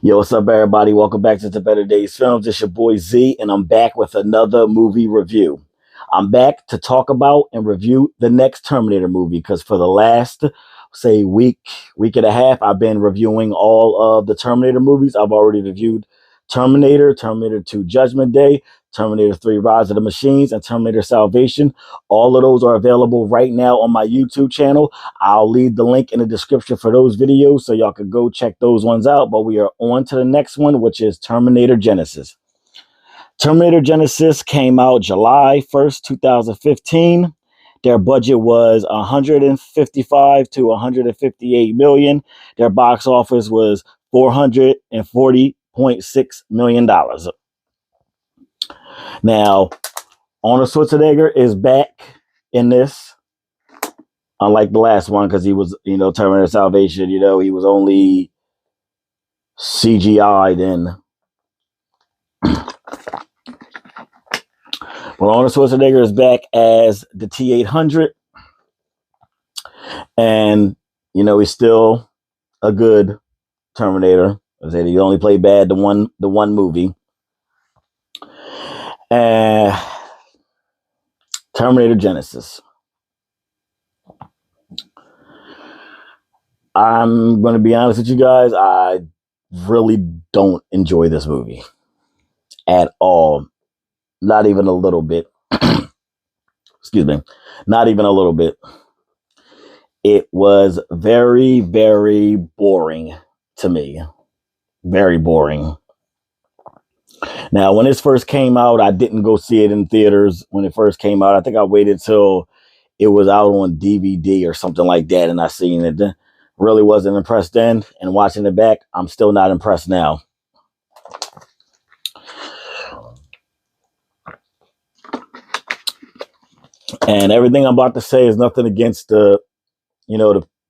Yo, what's up, everybody? Welcome back to the Better Days Films. It's your boy Z, and I'm back with another movie review. I'm back to talk about and review the next Terminator movie because for the last, say, week and a half, I've been reviewing all of the Terminator movies. I've already reviewed Terminator, Terminator 2 Judgment Day, Terminator 3 Rise of the Machines, and Terminator Salvation. All of those are available right now on my YouTube channel. I'll leave the link in the description for those videos so y'all can go check those ones out. But we are on to the next one, which is Terminator Genisys. Terminator Genisys came out July 1st, 2015. Their budget was 155 to 158 million. Their box office was $440.6 million. Now, Arnold Schwarzenegger is back in this. Unlike the last one, because he was, Terminator Salvation, he was only CGI'd in. Well, Arnold Schwarzenegger is back as the T-800. And, he's still a good Terminator. I said he only played bad the one movie. And Terminator Genisys. I'm going to be honest with you guys. I really don't enjoy this movie at all. Not even a little bit. Excuse me. Not even a little bit. It was very, very boring to me. Very boring. Now, when this first came out, I didn't go see it in theaters when it first came out. I think I waited till it was out on DVD or something like that, and I seen it. Really wasn't impressed then, and watching it back, I'm still not impressed now. And everything I'm about to say is nothing against the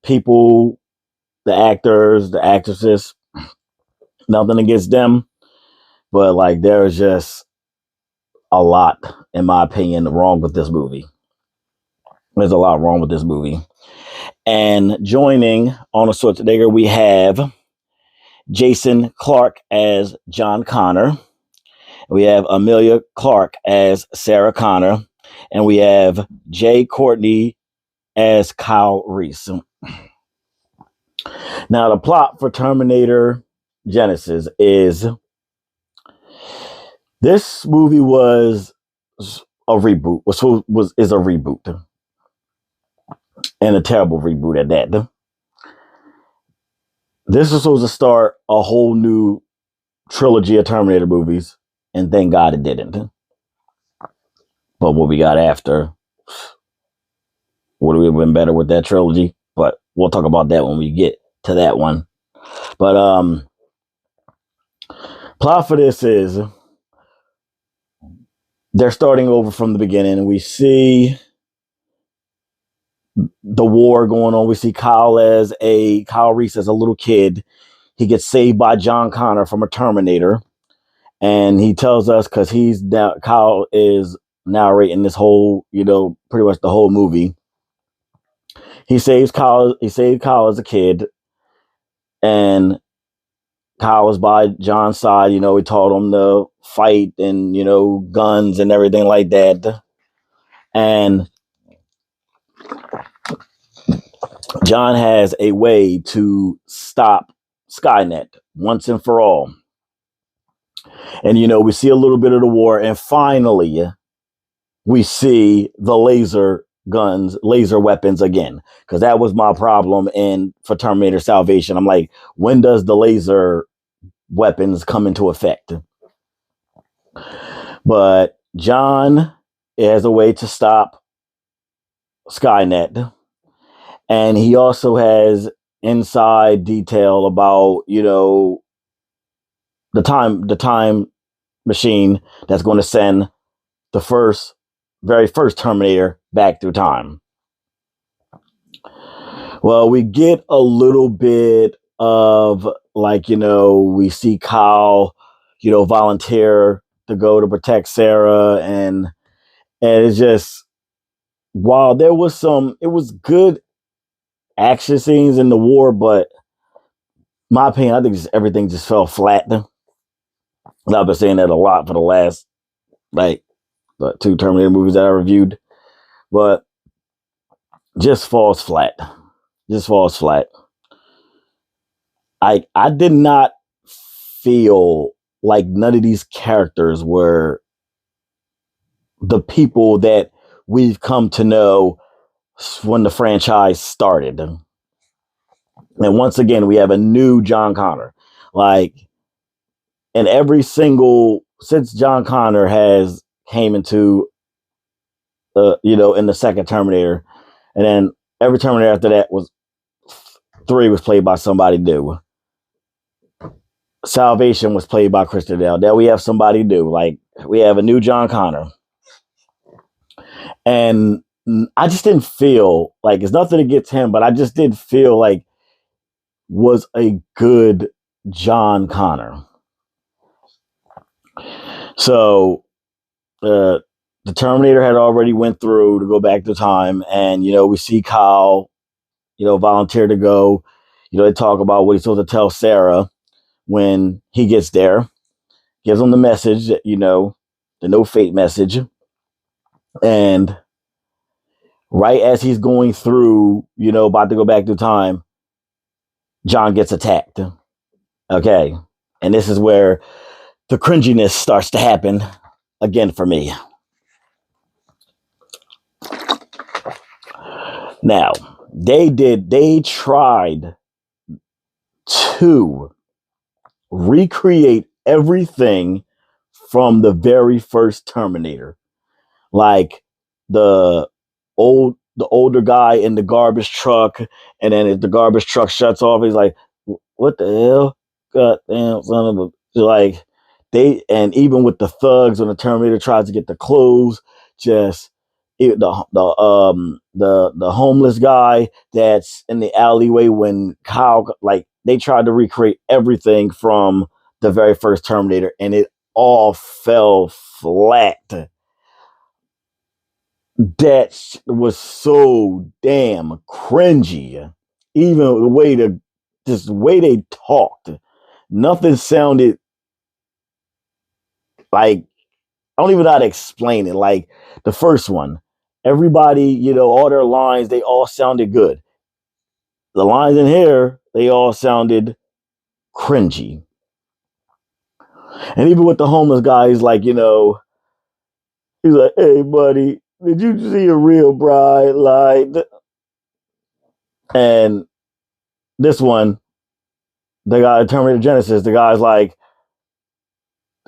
people, the actors, the actresses, nothing against them. But like, there's just a lot, in my opinion, wrong with this movie. There's a lot wrong with this movie. And joining Arnold Schwarzenegger, we have Jason Clarke as John Connor. We have Amelia Clarke as Sarah Connor. And we have Jay Courtney as Kyle Reese. Now, the plot for Terminator Genisys is this movie was a reboot, is a reboot, and a terrible reboot at that. This was supposed to start a whole new trilogy of Terminator movies, and thank God it didn't. But what we got after would have been better with that trilogy, but we'll talk about that when we get to that one. But plot for this is they're starting over from the beginning, and we see the war going on. We see Kyle Reese as a little kid. He gets saved by John Connor from a Terminator, and he tells us, because Kyle is narrating this whole, pretty much the whole movie. He saved Kyle as a kid, and Kyle was by John's side. He taught him to fight and, guns and everything like that. And John has a way to stop Skynet once and for all. And, we see a little bit of the war, and finally we see the laser weapons again, because that was my problem for Terminator Salvation. I'm like, when does the laser weapons come into effect? But John has a way to stop Skynet, and he also has inside detail about the time machine that's going to send the very first Terminator back through time. Well, we get a little bit of we see Kyle, volunteer to go to protect Sarah, and it's just, while it was good action scenes in the war, but my opinion, I think just everything just fell flat. And I've been saying that a lot for the last like the two Terminator movies that I reviewed, but just falls flat. Just falls flat. I did not feel like none of these characters were the people that we've come to know when the franchise started. And once again, we have a new John Connor. Like, and every single since John Connor has came into in the second Terminator, and then every Terminator after that was three was played by somebody new. Salvation was played by Kristen Bell. Now we have somebody new. Like we have a new John Connor, and I just didn't feel like it's nothing against him, but I just didn't feel like was a good John Connor. So the Terminator had already went through to go back to time, and we see Kyle, volunteer to go. They talk about what he's supposed to tell Sarah when he gets there. Gives him the message that the no fate message, and right as he's going through, about to go back to time, John gets attacked. Okay, and this is where the cringiness starts to happen again for me. Now, they tried to recreate everything from the very first Terminator. Like the older guy in the garbage truck, and then if the garbage truck shuts off, he's like, what the hell? God damn, son of a like and even with the thugs when the Terminator tries to get the clothes, just the homeless guy that's in the alleyway when Kyle, like they tried to recreate everything from the very first Terminator, and it all fell flat. That was so damn cringy. Even the way they talked, nothing sounded like, I don't even know how to explain it. Like the first one, everybody, all their lines, they all sounded good. The lines in here, they all sounded cringy. And even with the homeless guy, he's like, he's like, hey, buddy, did you see a real bride? Like, and this one, the guy Terminator Genisys, the guy's like,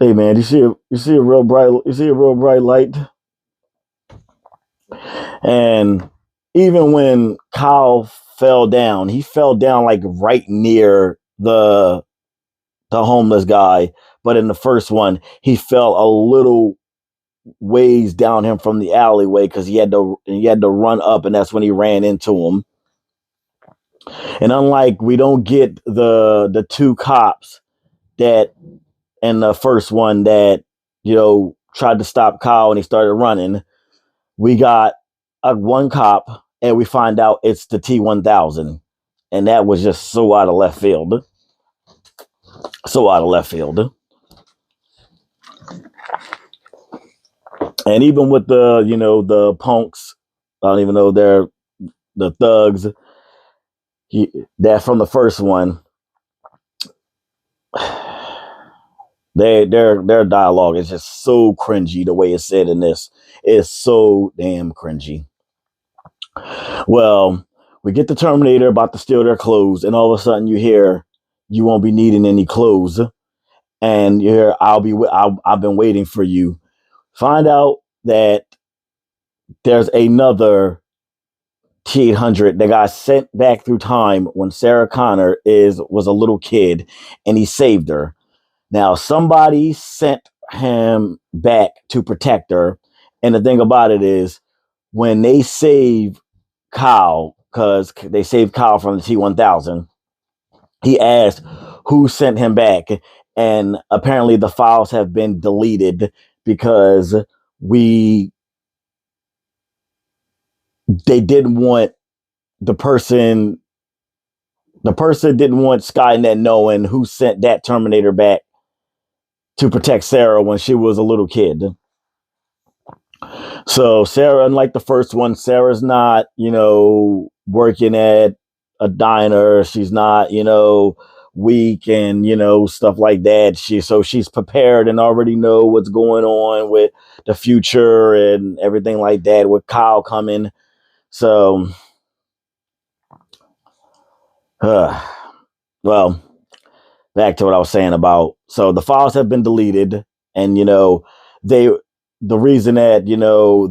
hey man, you see a real bright light? And even when Kyle fell down, he fell down like right near the homeless guy. But in the first one, he fell a little ways down him from the alleyway because he had to run up, and that's when he ran into him. And unlike we don't get the two cops that in the first one that tried to stop Kyle and he started running, we got one cop, and we find out it's the T-1000, and that was just so out of left field. So out of left field. And even with the punks, I don't even know they're the thugs. That from the first one, their dialogue is just so cringy. The way it's said in this is so damn cringy. Well, we get the Terminator about to steal their clothes, and all of a sudden you hear, "You won't be needing any clothes," and you hear, I've been waiting for you." Find out that there's another T-800 that got sent back through time when Sarah Connor was a little kid, and he saved her. Now somebody sent him back to protect her, and the thing about it is, when they save Kyle, because they saved Kyle from the T-1000, he asked who sent him back, and apparently the files have been deleted because they didn't want the person the person didn't want Skynet knowing who sent that Terminator back to protect Sarah when she was a little kid. So Sarah, unlike the first one, Sarah's not, working at a diner. She's not, weak and, stuff like that. She's prepared and already know what's going on with the future and everything like that with Kyle coming. So, well, back to what I was saying about, so the files have been deleted, and they the reason that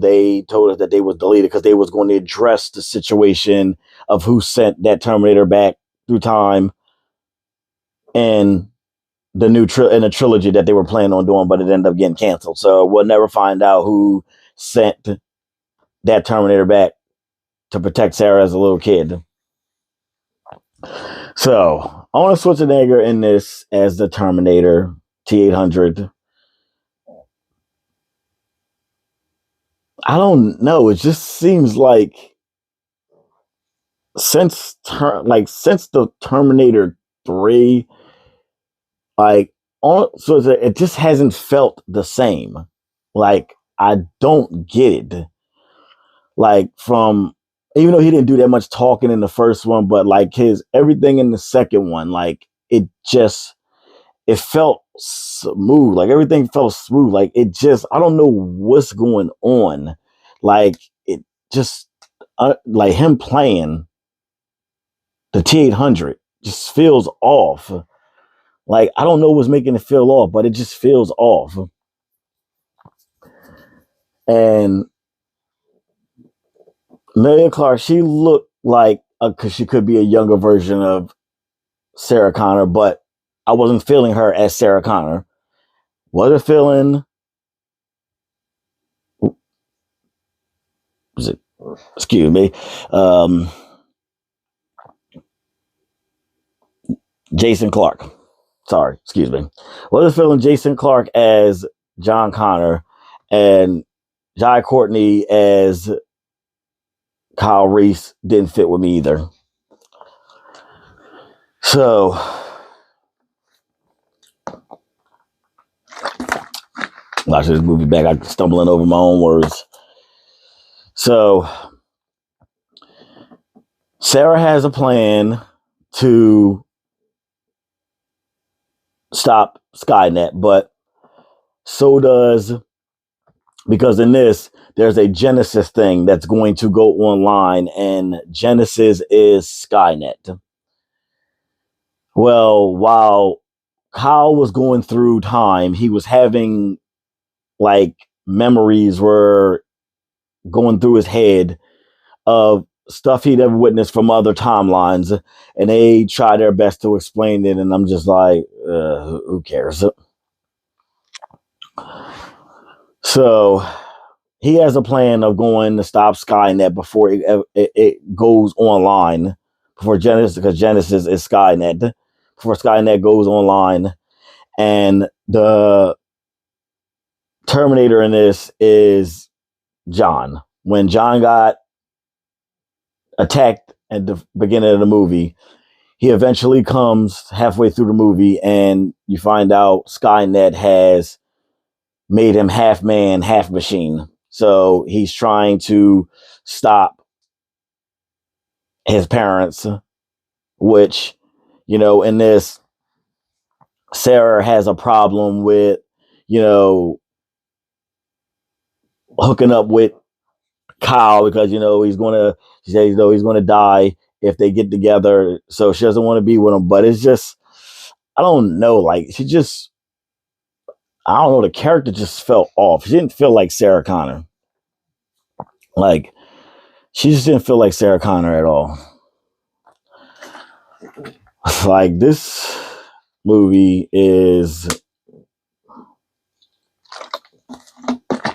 they told us that they was deleted because they was going to address the situation of who sent that Terminator back through time and the in a trilogy that they were planning on doing, but it ended up getting canceled. So we'll never find out who sent that Terminator back to protect Sarah as a little kid. So Arnold Schwarzenegger in this as the Terminator T-800. I don't know. It just seems like since the Terminator 3, it just hasn't felt the same. Like, I don't get it. Like, from even though he didn't do that much talking in the first one, but like his everything in the second one, like it felt smooth. Like everything felt smooth. Like I don't know what's going on. Like it just like him playing the T-800 just feels off. Like I don't know what's making it feel off, but it just feels off. And Amelia Clark, she looked like because she could be a younger version of Sarah Connor, but I wasn't feeling her as Sarah Connor. Wasn't feeling. Excuse me. Jason Clark. Sorry, excuse me. Wasn't feeling Jason Clark as John Connor and Jai Courtney as Kyle Reese didn't fit with me either. So watching this movie back, I'm stumbling over my own words. So Sarah has a plan to stop Skynet, but so does, because in this, there's a Genisys thing that's going to go online, and Genisys is Skynet. Well, while Kyle was going through time, he was having like memories were going through his head of stuff he'd ever witnessed from other timelines, and they try their best to explain it, and I'm just like, who cares? So he has a plan of going to stop Skynet before it goes online, before Genisys, because Genisys is Skynet, before Skynet goes online, and the Terminator in this is John. When John got attacked at the beginning of the movie, he eventually comes halfway through the movie, and you find out Skynet has made him half man, half machine. So he's trying to stop his parents, which, in this, Sarah has a problem with, hooking up with Kyle because, she says, he's going to die if they get together. So she doesn't want to be with him. But it's just, I don't know. Like, I don't know. The character just felt off. She didn't feel like Sarah Connor. Like, she just didn't feel like Sarah Connor at all. Like, this movie is, I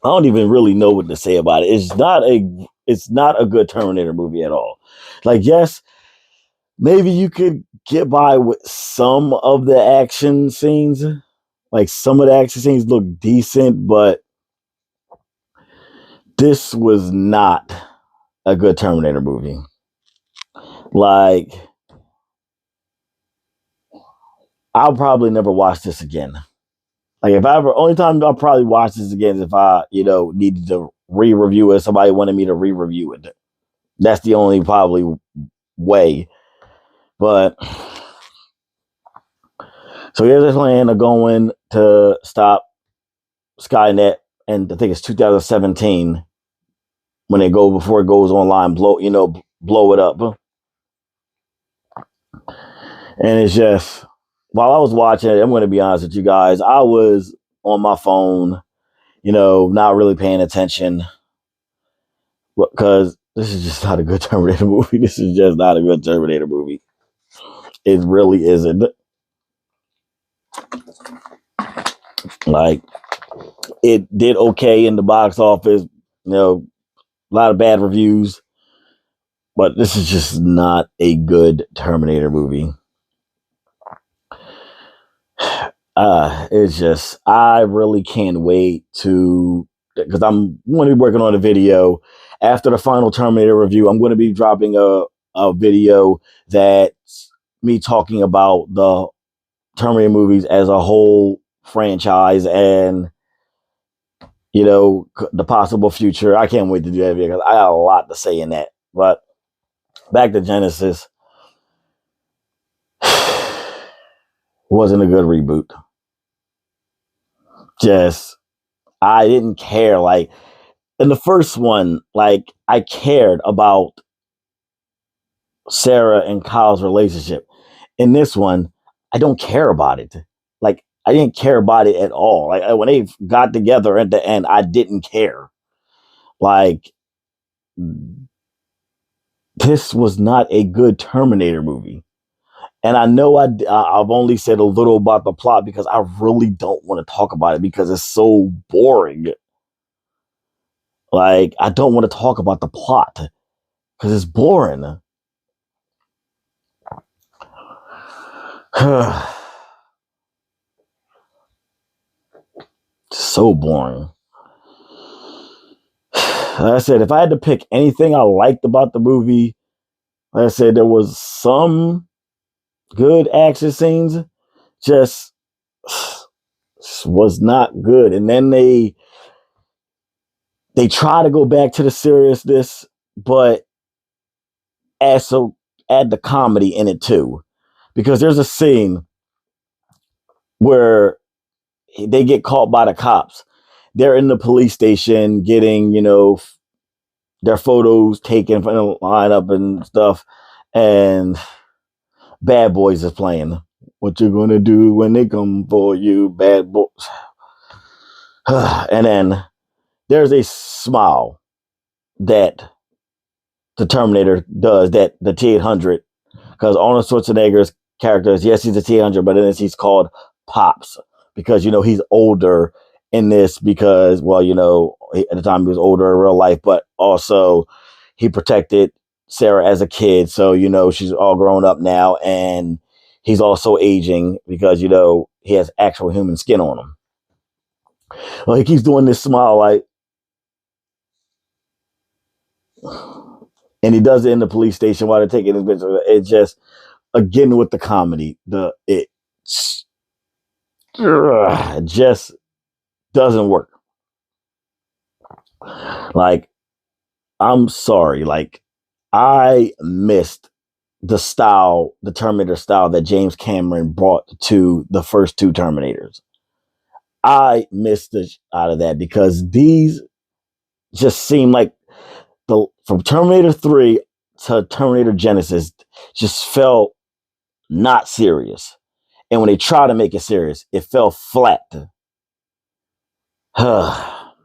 don't even really know what to say about it. It's not a good Terminator movie at all. Like, yes, maybe you could get by with some of the action scenes. Like, some of the action scenes look decent, but this was not a good Terminator movie. Like, I'll probably never watch this again. Like, if I ever, only time I'll probably watch this again is if I, needed to re-review it. Somebody wanted me to re-review it. That's the only probably way. But so here's a plan of going to stop Skynet, and I think it's 2017 when they go before it goes online, blow it up. And it's just, while I was watching it, I'm going to be honest with you guys, I was on my phone, not really paying attention because this is just not a good Terminator movie. This is just not a good Terminator movie. It really isn't. Like, it did okay in the box office, a lot of bad reviews, but this is just not a good Terminator movie. It's just, I really can't wait to, because I'm going to be working on a video after the final Terminator review. I'm going to be dropping a video that's me talking about the Terminator movies as a whole franchise and, the possible future. I can't wait to do that because I got a lot to say in that. But back to Genisys. Wasn't a good reboot. Just, I didn't care. Like, in the first one, like, I cared about Sarah and Kyle's relationship. In this one, I don't care about it. Like, I didn't care about it at all. Like, when they got together at the end, I didn't care. Like, this was not a good Terminator movie. And I know I've only said a little about the plot because I really don't want to talk about it because it's so boring. Like, I don't want to talk about the plot because it's boring. So boring. Like I said, if I had to pick anything I liked about the movie, like I said, there was some good action scenes, just was not good. And then they try to go back to the seriousness, but add the comedy in it too, because there's a scene where they get caught by the cops. They're in the police station getting, their photos taken from the lineup and stuff, and Bad Boys is playing. What you gonna do when they come for you, bad boys? And then there's a smile that the Terminator does, that the T-800, because Arnold Schwarzenegger's character is, yes, he's a T-800, but in this he's called Pops because, he's older in this because, well, at the time he was older in real life, but also he protected Sarah as a kid. So, she's all grown up now and he's also aging because, he has actual human skin on him. Well, he keeps doing this smile like, and he does it in the police station while they're taking his picture. It just, again, with the comedy, it just doesn't work. Like, I'm sorry. Like, I missed the Terminator style that James Cameron brought to the first two Terminators. I missed the out of that because these just seem like from Terminator 3 to Terminator Genisys just felt not serious. And when they try to make it serious, it fell flat. But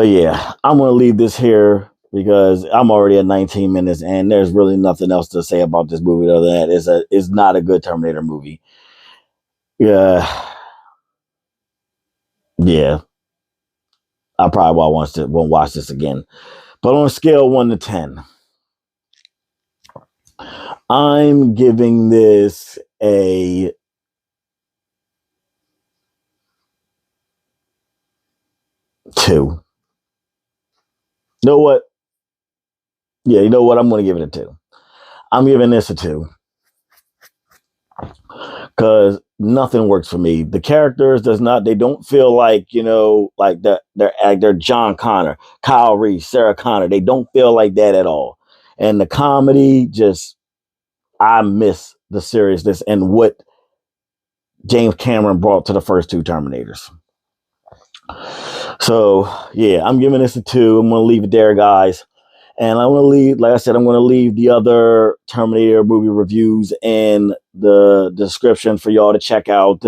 yeah, I'm going to leave this here because I'm already at 19 minutes and there's really nothing else to say about this movie other than that it's not a good Terminator movie. Yeah. Yeah. I probably won't watch this again. But on a scale of 1 to 10, I'm giving this a 2. You know what? Yeah, you know what? I'm going to give it a 2. I'm giving this a 2 because nothing works for me. The characters does not. They don't feel like like that. They're John Connor, Kyle Reese, Sarah Connor. They don't feel like that at all. And the comedy just, I miss the seriousness and what James Cameron brought to the first two Terminators. So yeah, I'm giving this a 2. I'm going to leave it there, guys. And I want to leave, like I said, I'm going to leave the other Terminator movie reviews in the description for y'all to check out.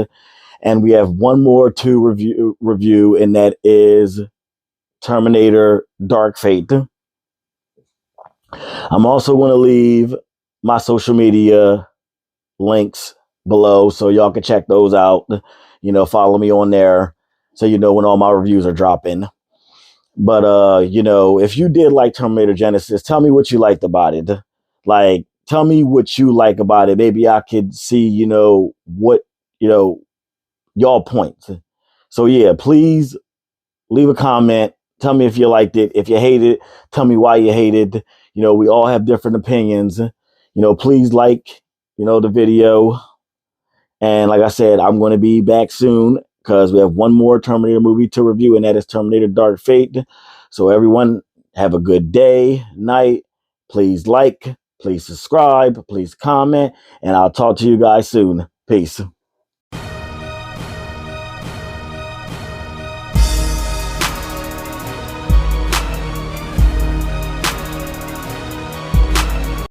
And we have one more to review, and that is Terminator Dark Fate. I'm also going to leave my social media links below so y'all can check those out. Follow me on there so you know when all my reviews are dropping. But if you did like Terminator Genisys, tell me what you liked about it. Like, tell me what you like about it. Maybe I could see, what, y'all points. So yeah, please leave a comment. Tell me if you liked it. If you hate it, tell me why you hated. We all have different opinions. Please like, the video. And like I said, I'm going to be back soon because we have one more Terminator movie to review, and that is Terminator Dark Fate. So everyone, have a good day, night. Please like, please subscribe, please comment, and I'll talk to you guys soon. Peace.